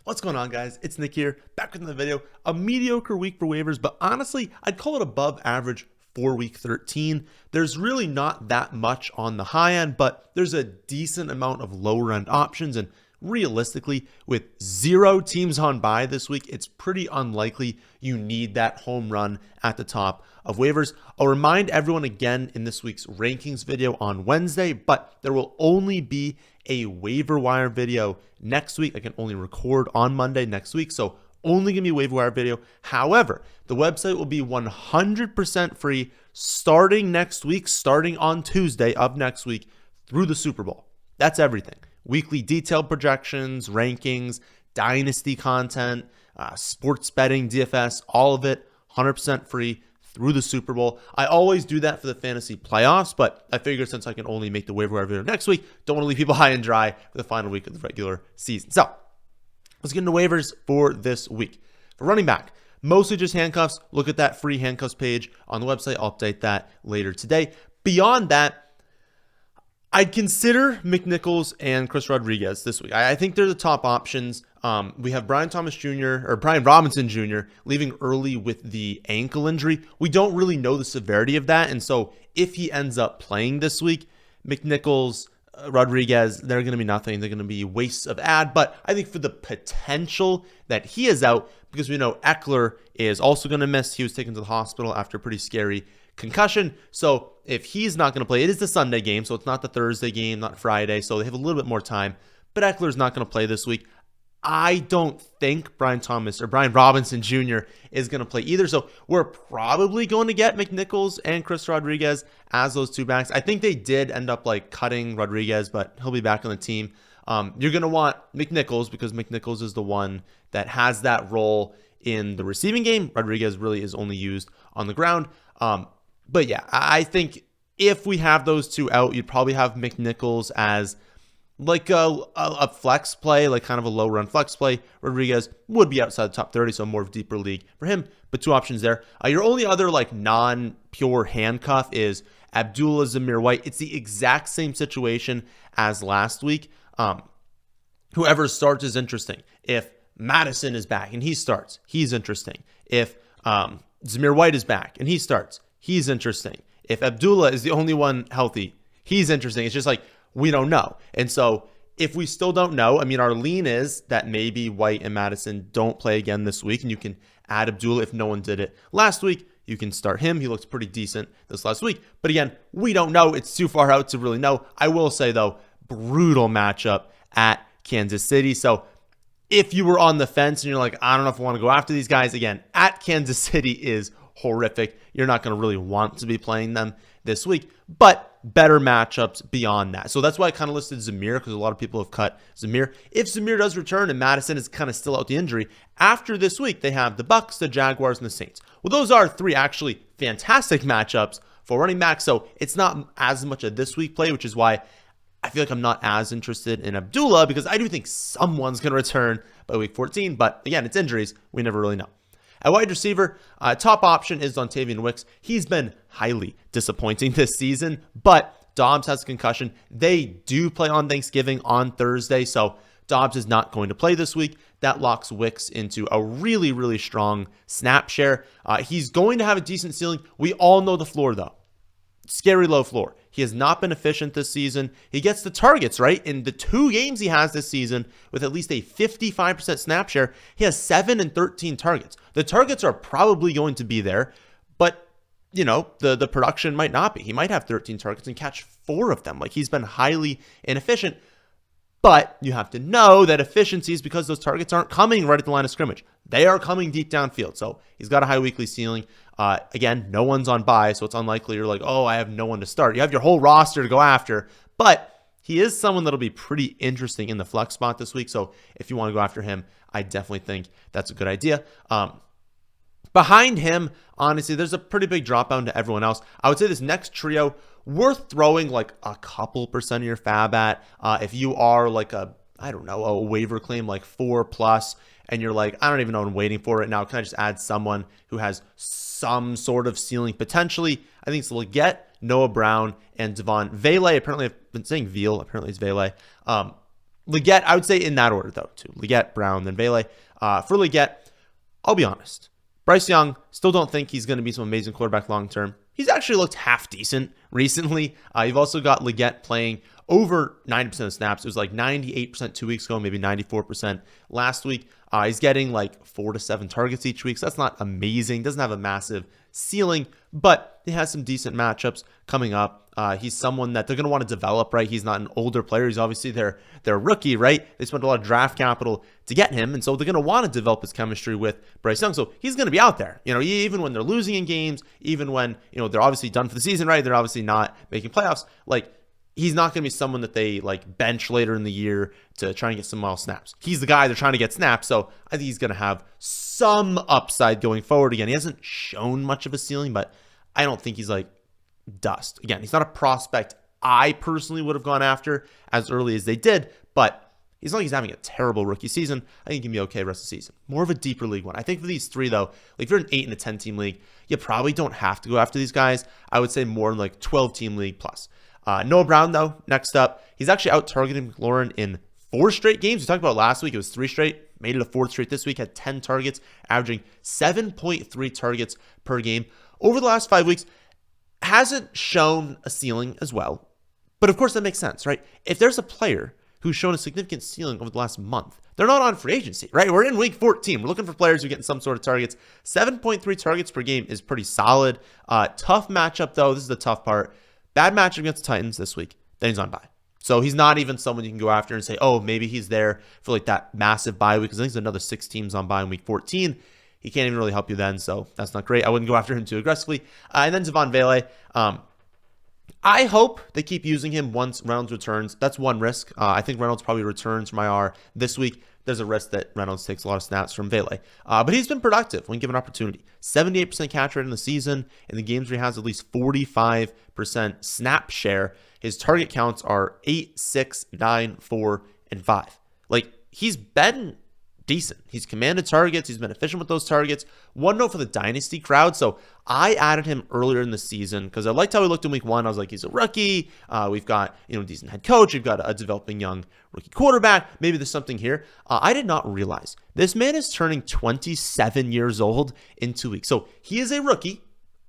What's going on, guys? It's Nick here, back with another video. A mediocre week for waivers, but honestly, I'd call it above average for week 13. There's really not that much on the high end, but there's a decent amount of lower end options, and realistically, with 0 teams on bye this week, it's pretty unlikely you need that home run at the top of waivers. I'll remind everyone again in this week's rankings video on Wednesday, but there will only be a waiver wire video next week. I can only record on Monday next week, so only gonna be a waiver wire video. However, the website will be 100% free starting next week, starting on Tuesday of next week through the Super Bowl. That's everything. Weekly detailed projections, rankings, dynasty content, sports betting, DFS, all of it 100% free through the Super Bowl. I always do that for the fantasy playoffs, but I figured since I can only make the waiver wire video next week, don't want to leave people high and dry for the final week of the regular season. So let's get into waivers for this week. For running back, mostly just handcuffs. Look at that free handcuffs page on the website. I'll update that later today. Beyond that, I'd consider McNichols and Chris Rodriguez this week. I think they're the top options. We have Brian Robinson Jr. leaving early with the ankle injury. We don't really know the severity of that. And so if he ends up playing this week, McNichols, Rodriguez, they're going to be nothing. They're going to be wastes of ad. But I think for the potential that he is out, because we know Eckler is also going to miss. He was taken to the hospital after a pretty scary concussion. So if he's not going to play, it is the Sunday game, so it's not the Thursday game, not Friday, so they have a little bit more time. But Eckler's not going to play this week. I don't think Brian Robinson Jr. is going to play either. So we're probably going to get McNichols and Chris Rodriguez as those two backs. I think they did end up cutting Rodriguez, but he'll be back on the team. You're going to want McNichols because McNichols is the one that has that role in the receiving game. Rodriguez really is only used on the ground. But yeah, I think if we have those two out, you'd probably have McNichols as a flex play, kind of a low run flex play. Rodriguez would be outside the top 30, so more of a deeper league for him. But two options there. Your only other non-pure handcuff is Abdullah Zamir White. It's the exact same situation as last week. Whoever starts is interesting. If Madison is back and he starts, he's interesting. If Zamir White is back and he starts, he's interesting. If Abdullah is the only one healthy, he's interesting. It's just we don't know. And so if we still don't know, our lean is that maybe White and Madison don't play again this week, and you can add Abdullah if no one did it last week. You can start him. He looks pretty decent this last week. But again, we don't know. It's too far out to really know. I will say, though, brutal matchup at Kansas City. So if you were on the fence and you're like, I don't know if I want to go after these guys, again, at Kansas City is horrific. You're not going to really want to be playing them this week, but better matchups beyond that. So that's why I kind of listed Zamir, because a lot of people have cut Zamir. If Zamir does return and Madison is kind of still out with the injury, after this week, they have the Bucks, the Jaguars, and the Saints. Well, those are 3 actually fantastic matchups for running back. So it's not as much a this week play, which is why I feel like I'm not as interested in Abdullah, because I do think someone's going to return by week 14. But again, it's injuries. We never really know. At wide receiver, top option is Dontayvion Wicks. He's been highly disappointing this season, but Dobbs has a concussion. They do play on Thanksgiving on Thursday, so Dobbs is not going to play this week. That locks Wicks into a really, really strong snap share. He's going to have a decent ceiling. We all know the floor, though. Scary low floor. He has not been efficient this season. He gets the targets, right? In the 2 games he has this season with at least a 55% snap share, he has 7 and 13 targets. The targets are probably going to be there, but the production might not be. He might have 13 targets and catch 4 of them. He's been highly inefficient. But you have to know that efficiency is because those targets aren't coming right at the line of scrimmage. They are coming deep downfield. So he's got a high weekly ceiling. Again, no one's on bye, so it's unlikely you're oh, I have no one to start. You have your whole roster to go after. But he is someone that'll be pretty interesting in the flex spot this week. So if you want to go after him, I definitely think that's a good idea. Behind him, honestly, there's a pretty big drop down to everyone else. I would say this next trio, worth throwing a couple percent of your fab at. If you are a waiver claim 4+, and you're I don't even know, I'm waiting for it now. Can I just add someone who has some sort of ceiling potentially? I think it's Legette, Noah Brown, and Vele. Apparently, I've been saying Vele. Apparently, it's Vele. Legette, I would say in that order, though, too. Legette, Brown, then Vele. For Legette, I'll be honest. Bryce Young, still don't think he's going to be some amazing quarterback long-term. He's actually looked half decent recently. You've also got Legette playing over 90% of snaps. It was like 98% 2 weeks ago, maybe 94% last week. He's getting like 4 to 7 targets each week, so that's not amazing. Doesn't have a massive ceiling, but he has some decent matchups coming up. He's someone that they're going to want to develop, right? He's not an older player. He's obviously their rookie, right? They spent a lot of draft capital to get him, and so they're going to want to develop his chemistry with Bryce Young. So he's going to be out there, even when they're losing in games, even when, they're obviously done for the season, right? They're obviously not making playoffs. Like, he's not going to be someone that they like bench later in the year to try and get some more snaps. He's the guy they're trying to get snaps, so I think he's going to have some upside going forward. Again, he hasn't shown much of a ceiling, but I don't think he's like dust. Again, he's not a prospect I personally would have gone after as early as they did, but as long as he's having a terrible rookie season, I think he can be okay the rest of the season. More of a deeper league one. I think for these three, though, like if you're an 8 and a 10 team league, you probably don't have to go after these guys. I would say more in like 12 team league plus. Noah Brown, though, next up, he's actually out-targeting McLaurin in 4 straight games. We talked about last week, it was 3 straight, made it a 4th straight this week, had 10 targets, averaging 7.3 targets per game. Over the last 5 weeks, hasn't shown a ceiling as well. But of course, that makes sense, right? If there's a player who's shown a significant ceiling over the last month, they're not on free agency, right? We're in week 14. We're looking for players who are getting some sort of targets. 7.3 targets per game is pretty solid. Tough matchup, though. This is the tough part. Bad matchup against the Titans this week. Then he's on bye. So he's not even someone you can go after and say, oh, maybe he's there for like that massive bye week, because I think there's another 6 teams on bye in week 14. He can't even really help you then, so that's not great. I wouldn't go after him too aggressively. And then Devon Vele. I hope they keep using him once Reynolds returns. That's one risk. I think Reynolds probably returns from IR this week. There's a risk that Reynolds takes a lot of snaps from Vele. But he's been productive when given opportunity. 78% catch rate in the season. In the games where he has at least 45% snap share, his target counts are 8, 6, 9, 4, and 5. Like, he's been decent. He's commanded targets. He's been efficient with those targets. One note for the Dynasty crowd. So I added him earlier in the season because I liked how he looked in week 1. I was like, he's a rookie. We've got, a decent head coach. We've got a developing young rookie quarterback. Maybe there's something here. I did not realize this man is turning 27 years old in 2 weeks. So he is a rookie.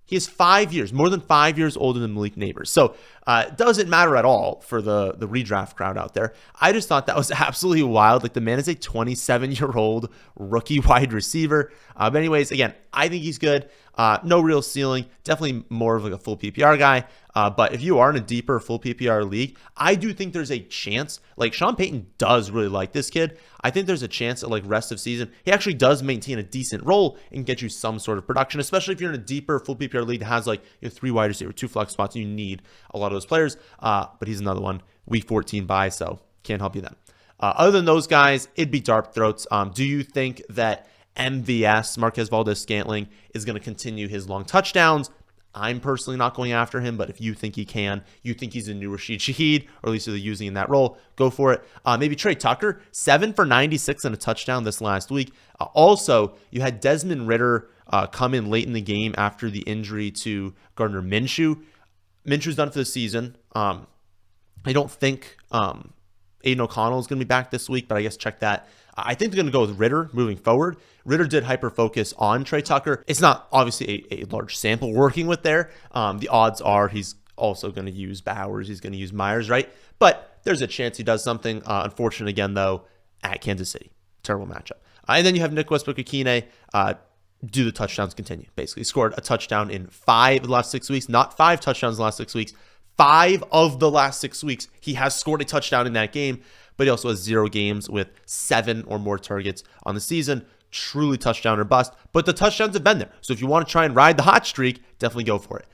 He is 5 years, more than 5 years older than Malik Neighbors. So it doesn't matter at all for the redraft crowd out there. I just thought that was absolutely wild. Like, the man is a 27-year-old rookie wide receiver. But anyways, again, I think he's good. No real ceiling. Definitely more of like a full PPR guy. But if you are in a deeper full PPR league, I do think there's a chance. Like, Sean Payton does really like this kid. I think there's a chance that like rest of season, he actually does maintain a decent role and get you some sort of production, especially if you're in a deeper full PPR league that has like 3 wide receiver, 2 flex spots. You need a lot of those players. But he's another one. Week 14 bye, so can't help you then. Other than those guys, it'd be dart throats. Do you think that MVS, Marquez Valdes-Scantling, is going to continue his long touchdowns? I'm personally not going after him, but if you think he can, you think he's a new Rashid Shaheed, or at least they're using in that role, go for it. Maybe Trey Tucker, 7 for 96 and a touchdown this last week. Also, you had Desmond Ridder come in late in the game after the injury to Gardner Minshew. Minshew's done for the season. I don't think Aiden O'Connell is going to be back this week, but I guess check that. I think they're going to go with Ridder moving forward. Ridder did hyper-focus on Trey Tucker. It's not obviously a large sample working with there. The odds are he's also going to use Bowers. He's going to use Myers, right? But there's a chance he does something. Unfortunate again, though, at Kansas City. Terrible matchup. And then you have Nick Westbrook-Akine. Do the touchdowns continue? Basically, scored a touchdown in 5 of the last 6 weeks. Not 5 touchdowns in the last 6 weeks. 5 of the last 6 weeks, he has scored a touchdown in that game. But he also has 0 games with 7 or more targets on the season. Truly touchdown or bust. But the touchdowns have been there. So if you want to try and ride the hot streak, definitely go for it.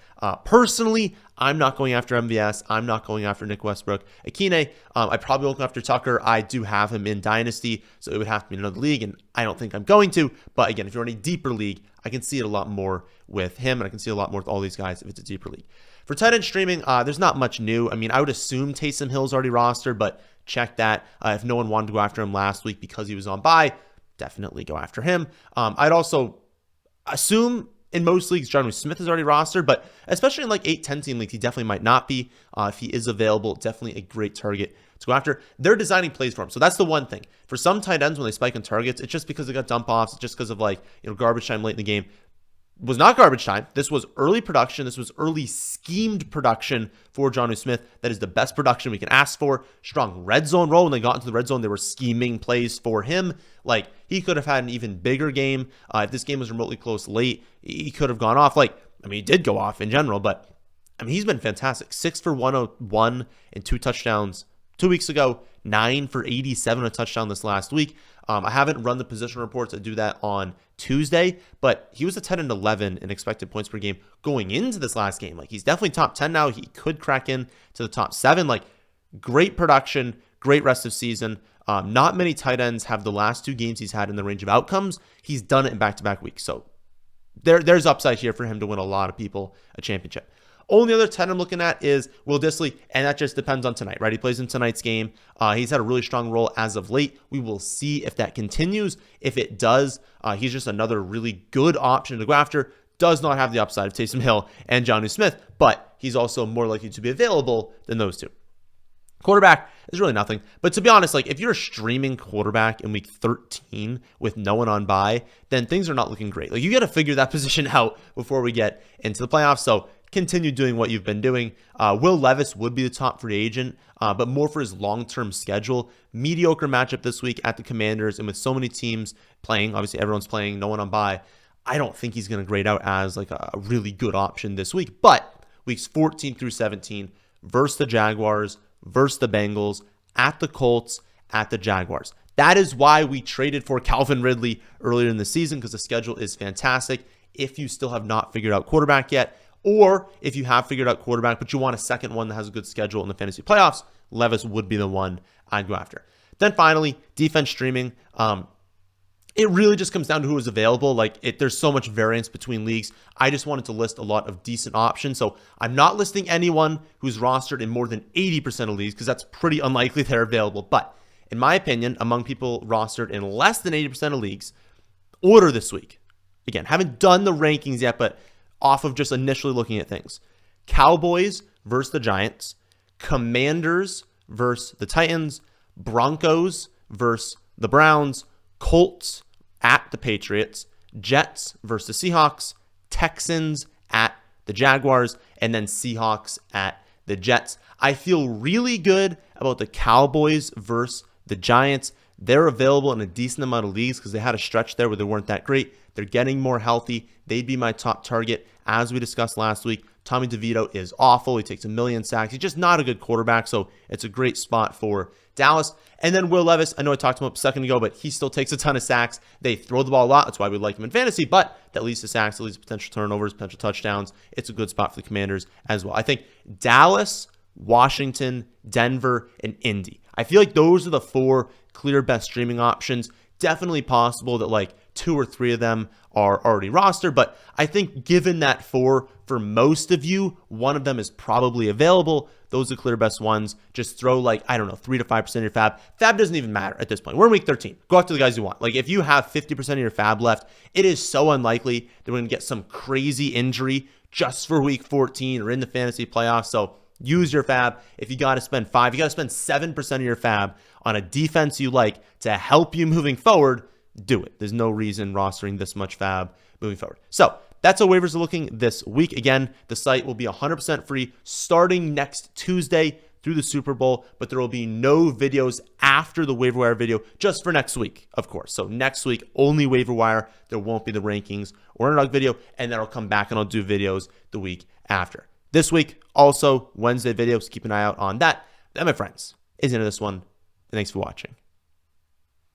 Personally, I'm not going after MVS. I'm not going after Nick Westbrook-Akine. I probably won't go after Tucker. I do have him in Dynasty, so it would have to be in another league, and I don't think I'm going to. But again, if you're in a deeper league, I can see it a lot more with him, and I can see a lot more with all these guys if it's a deeper league. For tight end streaming, there's not much new. I mean, I would assume Taysom Hill's already rostered, but check that. If no one wanted to go after him last week because he was on bye, definitely go after him. I'd also assume in most leagues, Jonnu Smith is already rostered, but especially in like 8-10 team leagues, he definitely might not be. If he is available, definitely a great target to go after. They're designing plays for him. So that's the one thing. For some tight ends, when they spike in targets, it's just because they got dump offs. It's just because of like, garbage time late in the game. Was not garbage time. This was early production. This was early schemed production for Jonnu Smith. That is the best production we can ask for. Strong red zone role. When they got into the red zone, they were scheming plays for him. Like, he could have had an even bigger game. If this game was remotely close late, he could have gone off. He did go off in general, but he's been fantastic. 6 for 101 and 2 touchdowns 2 weeks ago. 9 for 87 a touchdown this last week. I haven't run the position reports. I do that on Tuesday, but he was a 10-11 in expected points per game going into this last game. He's definitely top 10 now. He could crack in to the top 7. Great production, great rest of season. Not many tight ends have the last 2 games he's had in the range of outcomes. He's done it in back-to-back weeks. So there's upside here for him to win a lot of people a championship. Only other 10 I'm looking at is Will Dissly, and that just depends on tonight, right? He plays in tonight's game. He's had a really strong role as of late. We will see if that continues. If it does, he's just another really good option to go after. Does not have the upside of Taysom Hill and Jonnu Smith, but he's also more likely to be available than those two. Quarterback is really nothing. But to be honest, if you're a streaming quarterback in week 13 with no one on bye, then things are not looking great. You got to figure that position out before we get into the playoffs. So continue doing what you've been doing. Will Levis would be the top free agent, but more for his long-term schedule. Mediocre matchup this week at the Commanders, and with so many teams playing, obviously everyone's playing, no one on bye, I don't think he's going to grade out as a really good option this week. But weeks 14 through 17 versus the Jaguars, versus the Bengals, at the Colts, at the Jaguars. That is why we traded for Calvin Ridley earlier in the season, because the schedule is fantastic. If you still have not figured out quarterback yet, or if you have figured out quarterback, but you want a second one that has a good schedule in the fantasy playoffs, Levis would be the one I'd go after. Then finally, defense streaming. It really just comes down to who is available. There's so much variance between leagues. I just wanted to list a lot of decent options. So I'm not listing anyone who's rostered in more than 80% of leagues, because that's pretty unlikely they're available. But in my opinion, among people rostered in less than 80% of leagues, order this week. Again, haven't done the rankings yet, but off of just initially looking at things. Cowboys versus the Giants, Commanders versus the Titans, Broncos versus the Browns, Colts at the Patriots, Jets versus the Seahawks, Texans at the Jaguars, and then Seahawks at the Jets. I feel really good about the Cowboys versus the Giants. They're available in a decent amount of leagues because they had a stretch there where they weren't that great. They're getting more healthy. They'd be my top target. As we discussed last week, Tommy DeVito is awful. He takes 1 million sacks. He's just not a good quarterback, so it's a great spot for Dallas. And then Will Levis, I know I talked to him a second ago, but he still takes a ton of sacks. They throw the ball a lot. That's why we like him in fantasy, but that leads to sacks, that leads to potential turnovers, potential touchdowns. It's a good spot for the Commanders as well. I think Dallas, Washington, Denver, and Indy. I feel like those are the 4 clear best streaming options. Definitely possible that 2 or 3 of them are already rostered, but I think given that 4 for most of you, one of them is probably available. Those are the clear best ones. Just throw 3 to 5% of your fab. Fab doesn't even matter at this point. We're in week 13. Go after the guys you want. If you have 50% of your fab left, it is so unlikely that we're going to get some crazy injury just for week 14 or in the fantasy playoffs. So use your fab. If you got to spend 5, you got to spend 7% of your fab on a defense you like to help you moving forward. Do it. There's no reason rostering this much fab moving forward. So that's how waivers are looking this week. Again, the site will be 100% free starting next Tuesday through the Super Bowl, but there will be no videos after the waiver wire video just for next week, of course. So next week, only waiver wire. There won't be the rankings or Underdog video, and then I'll come back and I'll do videos the week after. This week, also Wednesday videos. Keep an eye out on that. That, my friends, is the end of this one. And thanks for watching.